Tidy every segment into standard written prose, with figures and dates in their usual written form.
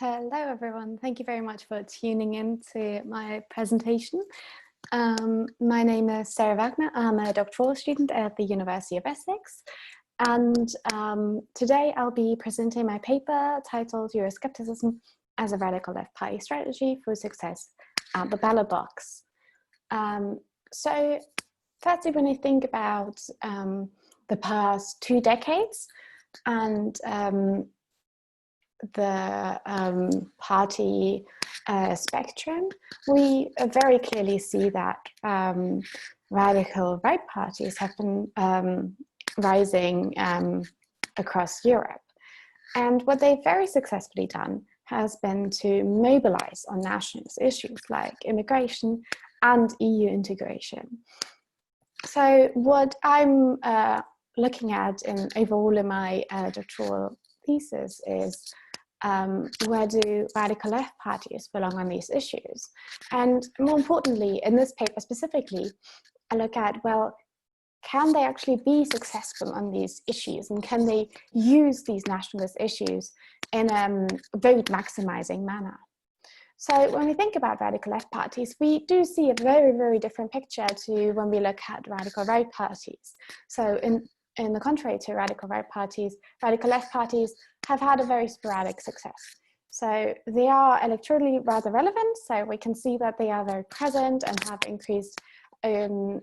Hello everyone, thank you very much for tuning in to my presentation. My name is Sarah Wagner. I'm a doctoral student at the University of Essex, and today I'll be presenting my paper titled Euroscepticism as a Radical Left Party Strategy for Success at the Ballot box. So firstly, when I think about the past 2 decades and the party spectrum, we very clearly see that radical right parties have been rising across Europe. And what they've very successfully done has been to mobilize on nationalist issues like immigration and EU integration. So what I'm looking at overall in my doctoral thesis is where do radical left parties belong on these issues? And more importantly, in this paper specifically, I look at, well, can they actually be successful on these issues, and can they use these nationalist issues in a vote maximizing manner? So when we think about radical left parties, we do see a very, very different picture to when we look at radical right parties. So in the contrary to radical right parties, radical left parties have had a very sporadic success. So they are electorally rather relevant, so we can see that they are very present and have increased in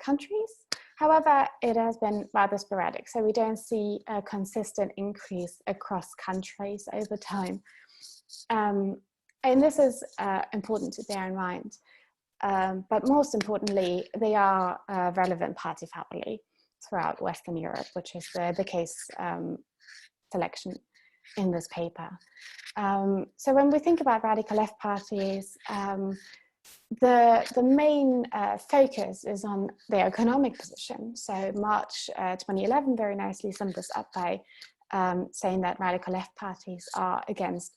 countries. However, it has been rather sporadic, so we don't see a consistent increase across countries over time. And this is important to bear in mind. But most importantly, they are a relevant party family throughout Western Europe, which is the case selection in this paper. So when we think about radical left parties, the main focus is on their economic position. So March 2011 very nicely summed this up by saying that radical left parties are against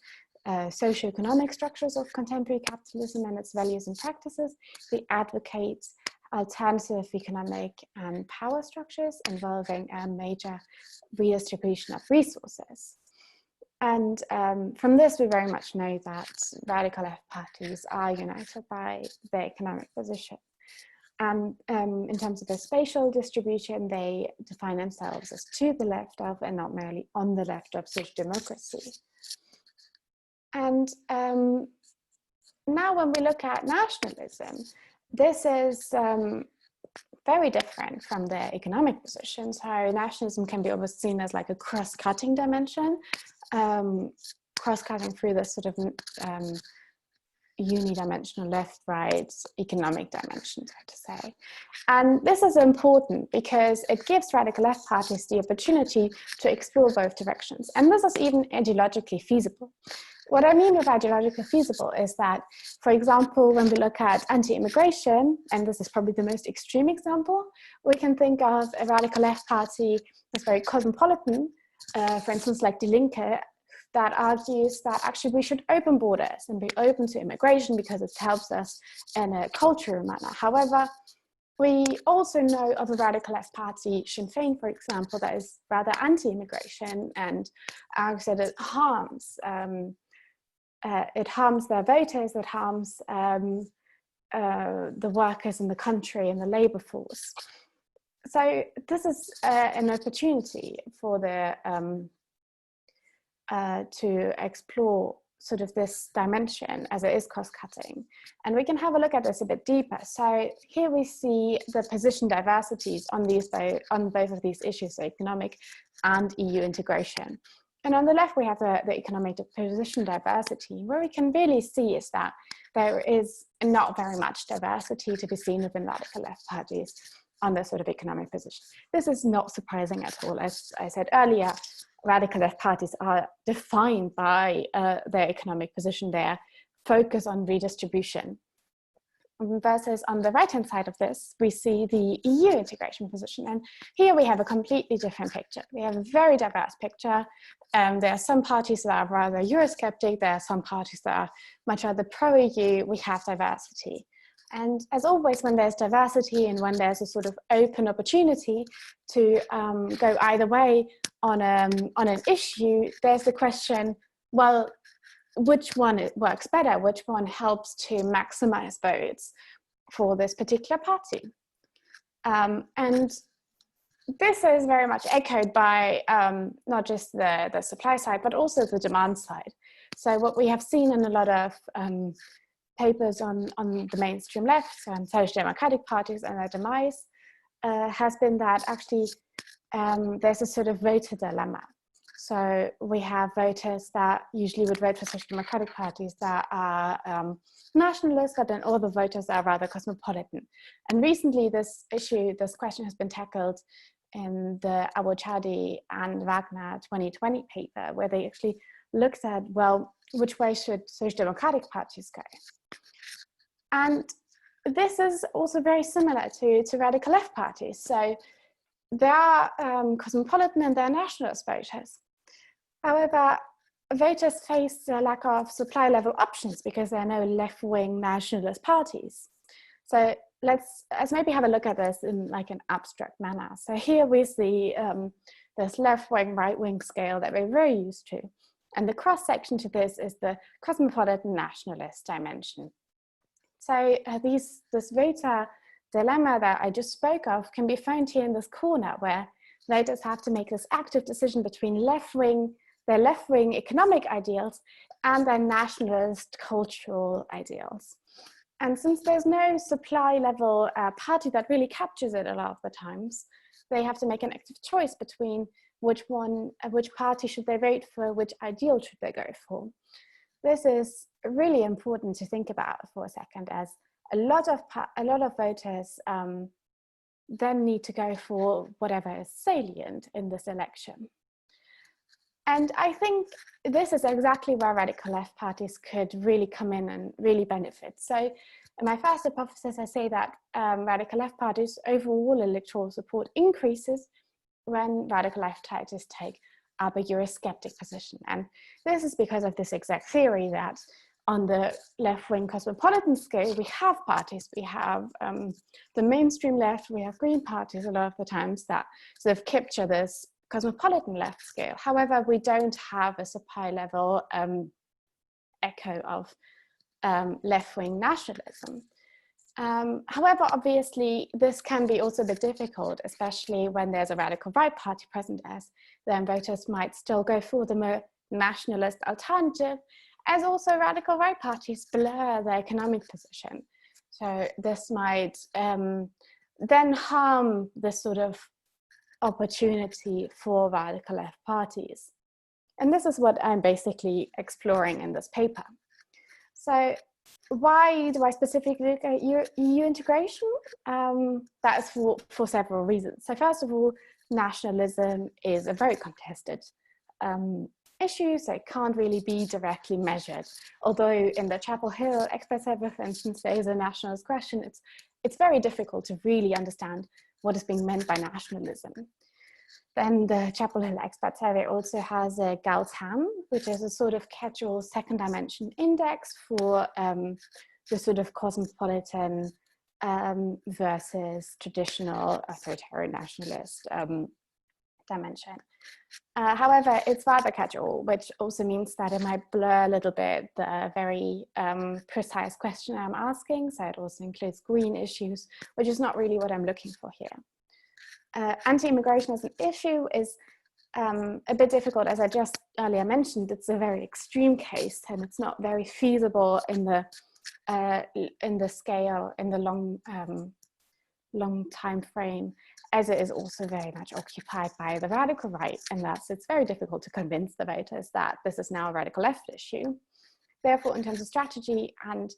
socio-economic structures of contemporary capitalism and its values and practices. They advocate alternative economic and power structures involving a major redistribution of resources. And from this, we very much know that radical left parties are united by their economic position. And in terms of their spatial distribution, they define themselves as to the left of and not merely on the left of social democracy. And now when we look at nationalism, this is very different from their economic position. So nationalism can be almost seen as like a cross-cutting dimension, cross-cutting through this sort of unidimensional left-right economic dimension, so to say. And this is important because it gives radical left parties the opportunity to explore both directions. And this is even ideologically feasible. What I mean with ideologically feasible is that, for example, when we look at anti-immigration, and this is probably the most extreme example, we can think of a radical left party that's very cosmopolitan, for instance, like Die Linke, that argues that actually we should open borders and be open to immigration because it helps us in a cultural manner. However, we also know of a radical left party, Sinn Féin, for example, that is rather anti-immigration and argues that it harms their voters, it harms the workers in the country and the labour force. So this is an opportunity for to explore sort of this dimension as it is cross-cutting. And we can have a look at this a bit deeper. So here we see the position diversities on both of these issues, so economic and EU integration. And on the left, we have the economic position diversity. Where we can really see is that there is not very much diversity to be seen within radical left parties on this sort of economic position. This is not surprising at all. As I said earlier, radical left parties are defined by their economic position, their focus on redistribution. Versus on the right-hand side of this, we see the EU integration position. And here we have a completely different picture. We have a very diverse picture. There are some parties that are rather Eurosceptic. There are some parties that are much rather pro-EU. We have diversity. And as always, when there's diversity and when there's a sort of open opportunity to go either way on an issue, there's the question, well, which one works better, which one helps to maximize votes for this particular party. And this is very much echoed by not just the supply side, but also the demand side. So what we have seen in a lot of papers on the mainstream left, so on social democratic parties and their demise, has been that actually there's a sort of voter dilemma. So we have voters that usually would vote for social democratic parties that are nationalist, but then all the voters are rather cosmopolitan. And recently this question has been tackled in the Abu Chadi and Wagner 2020 paper, where they actually looked at, well, which way should social democratic parties go? And this is also very similar to radical left parties. So they are cosmopolitan and they're nationalist voters. However, voters face a lack of supply level options because there are no left-wing nationalist parties. So let's maybe have a look at this in like an abstract manner. So here we see this left-wing, right-wing scale that we're very used to. And the cross-section to this is the cosmopolitan nationalist dimension. So this voter dilemma that I just spoke of can be found here in this corner, where voters have to make this active decision between their left-wing economic ideals and their nationalist cultural ideals. And since there's no supply level party that really captures it a lot of the times, they have to make an active choice between which party should they vote for, which ideal should they go for. This is really important to think about for a second, as a lot of voters then need to go for whatever is salient in this election. And I think this is exactly where radical left parties could really come in and really benefit. So in my first hypothesis, I say that radical left parties' overall electoral support increases when radical left parties take up a Eurosceptic position. And this is because of this exact theory that on the left-wing cosmopolitan scale, we have parties. We have the mainstream left, we have green parties a lot of the times that sort of capture this cosmopolitan left scale. However, we don't have a supply level echo of left-wing nationalism. However, obviously, this can be also a bit difficult, especially when there's a radical right party present, as then voters might still go for the more nationalist alternative, as also radical right parties blur their economic position. So this might then harm this sort of opportunity for radical left parties. And this is what I'm basically exploring in this paper. So why do I specifically look at EU integration? That is for several reasons. So first of all, nationalism is a very contested issue, so it can't really be directly measured. Although in the Chapel Hill expert survey, for instance, there is a nationalist question, it's very difficult to really understand what is being meant by nationalism. Then the Chapel Hill expert survey also has a GALTAM, which is a sort of catch-all second dimension index for the sort of cosmopolitan versus traditional authoritarian nationalist dimension. However, it's rather catch-all, which also means that it might blur a little bit the very precise question I'm asking. So it also includes green issues, which is not really what I'm looking for here. Anti-immigration as an issue is a bit difficult, as I just earlier mentioned. It's a very extreme case, and it's not very feasible in the scale, in the long time frame, as it is also very much occupied by the radical right, and thus it's very difficult to convince the voters that this is now a radical left issue. Therefore, in terms of strategy and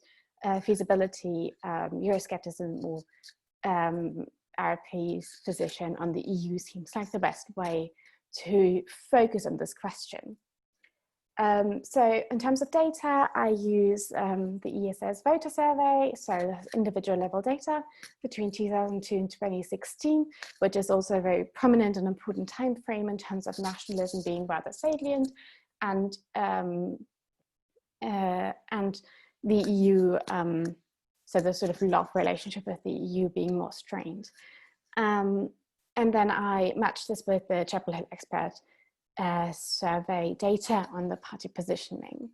feasibility, Euroscepticism or RP's position on the EU seems like the best way to focus on this question. So in terms of data, I use the ESS voter survey, so individual level data between 2002 and 2016, which is also a very prominent and important time frame in terms of nationalism being rather salient, and the EU, so the sort of love relationship with the EU being more strained. And then I matched this with the Chapel Hill expert survey data on the party positioning.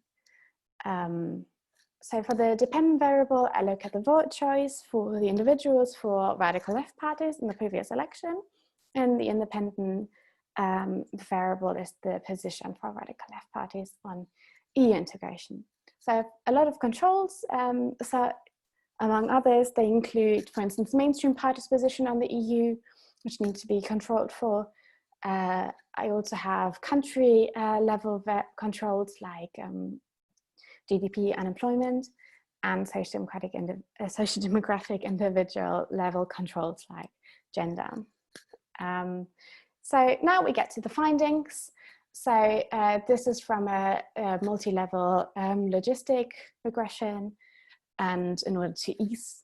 So for the dependent variable, I look at the vote choice for the individuals for radical left parties in the previous election, and the independent variable is the position for radical left parties on EU integration. So a lot of controls, so among others, they include, for instance, mainstream parties' position on the EU, which need to be controlled for. I also have country level controls like GDP, unemployment, and social demographic individual level controls like gender. So now we get to the findings. So this is from a multi-level logistic regression. And in order to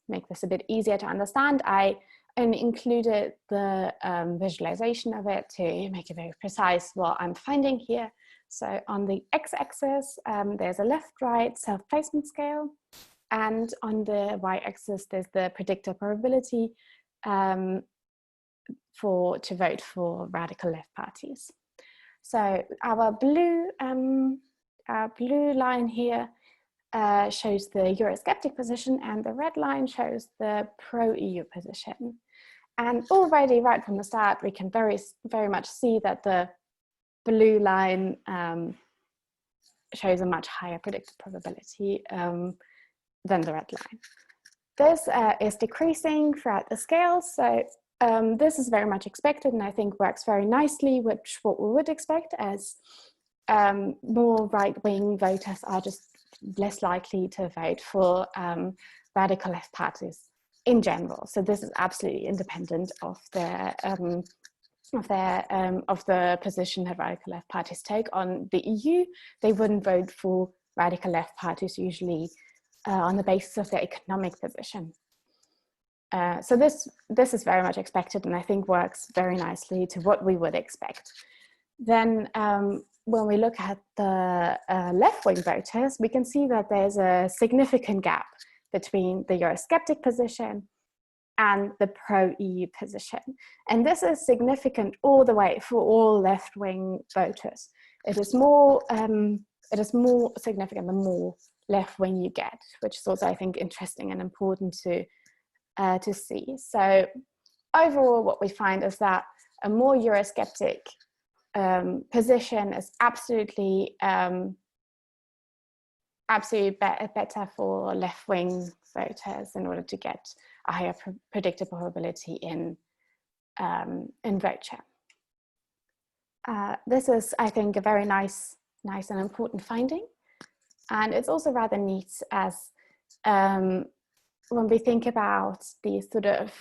make this a bit easier to understand, I only included the visualization of it to make it very precise what I'm finding here. So on the x-axis, there's a left-right self-placement scale. And on the y-axis, there's the predictor probability to vote for radical left parties. So our blue line here shows the Eurosceptic position, and the red line shows the pro-EU position. And already right from the start, we can very much see that the blue line shows a much higher predicted probability than the red line. This is decreasing throughout the scale, so this is very much expected, and I think works very nicely with what we would expect, as more right-wing voters are just less likely to vote for radical left parties in general. So this is absolutely independent of the position that radical left parties take on the EU. They wouldn't vote for radical left parties usually on the basis of their economic position. So this is very much expected, and I think works very nicely to what we would expect. Then when we look at the left-wing voters, we can see that there's a significant gap between the Eurosceptic position and the pro-EU position. And this is significant all the way for all left-wing voters. It is more significant the more left-wing you get, which is also, I think, interesting and important to see. So overall, what we find is that a more Eurosceptic position is absolutely better for left-wing voters in order to get a higher predicted probability in vote share. This is, I think, a very nice and important finding, and it's also rather neat as when we think about these sort of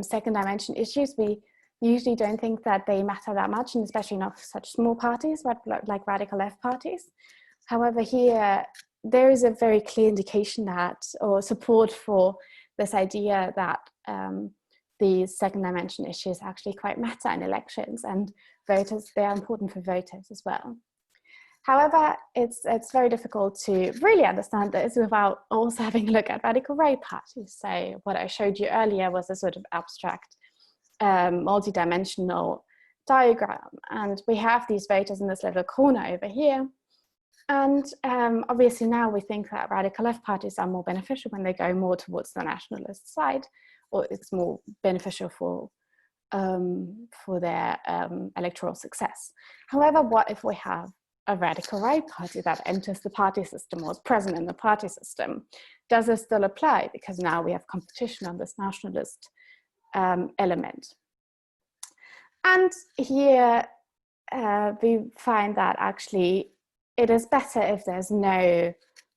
second dimension issues, we usually don't think that they matter that much, and especially not for such small parties like radical left parties. However, here there is a very clear indication that, or support for this idea that these second dimension issues actually quite matter in elections, and voters, they are important for voters as well. However, it's very difficult to really understand this without also having a look at radical right parties. So what I showed you earlier was a sort of abstract multi-dimensional diagram, and we have these voters in this little corner over here, and obviously now we think that radical left parties are more beneficial when they go more towards the nationalist side, or it's more beneficial for their electoral success. However, what if we have a radical right party that enters the party system or is present in the party system? Does this still apply? Because now we have competition on this nationalist element. And here we find that actually it is better if there's no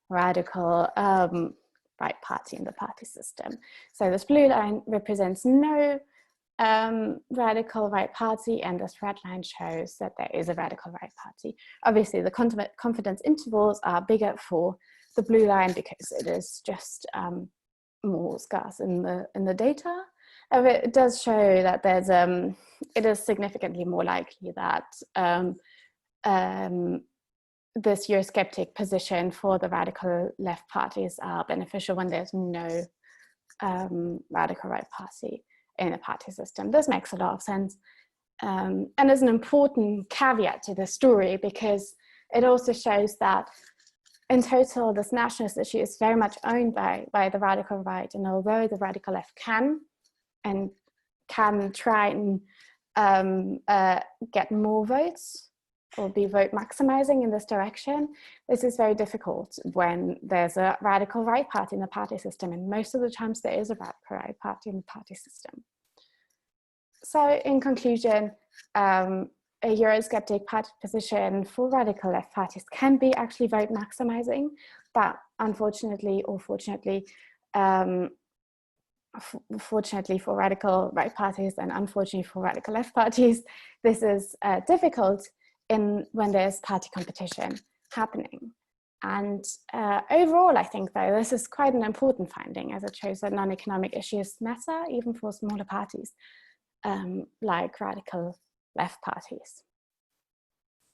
radical right party in the party system. So this blue line represents no radical right party, and this red line shows that there is a radical right party. Obviously the confidence intervals are bigger for the blue line because it is just more scarce in the data. It does show that there's it is significantly more likely that this Eurosceptic position for the radical left parties are beneficial when there's no radical right party in the party system. This makes a lot of sense. And is an important caveat to the story, because it also shows that in total, this nationalist issue is very much owned by the radical right. And although the radical left can try and get more votes or be vote maximizing in this direction, this is very difficult when there's a radical right party in the party system. And most of the times there is a radical right party in the party system. So in conclusion, a Eurosceptic party position for radical left parties can be actually vote maximizing, but unfortunately or fortunately, fortunately for radical right parties and unfortunately for radical left parties, this is difficult when there's party competition happening. And overall, I think, though, this is quite an important finding, as it shows that non-economic issues matter even for smaller parties like radical left parties.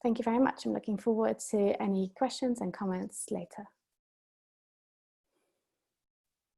Thank you very much. I'm looking forward to any questions and comments later.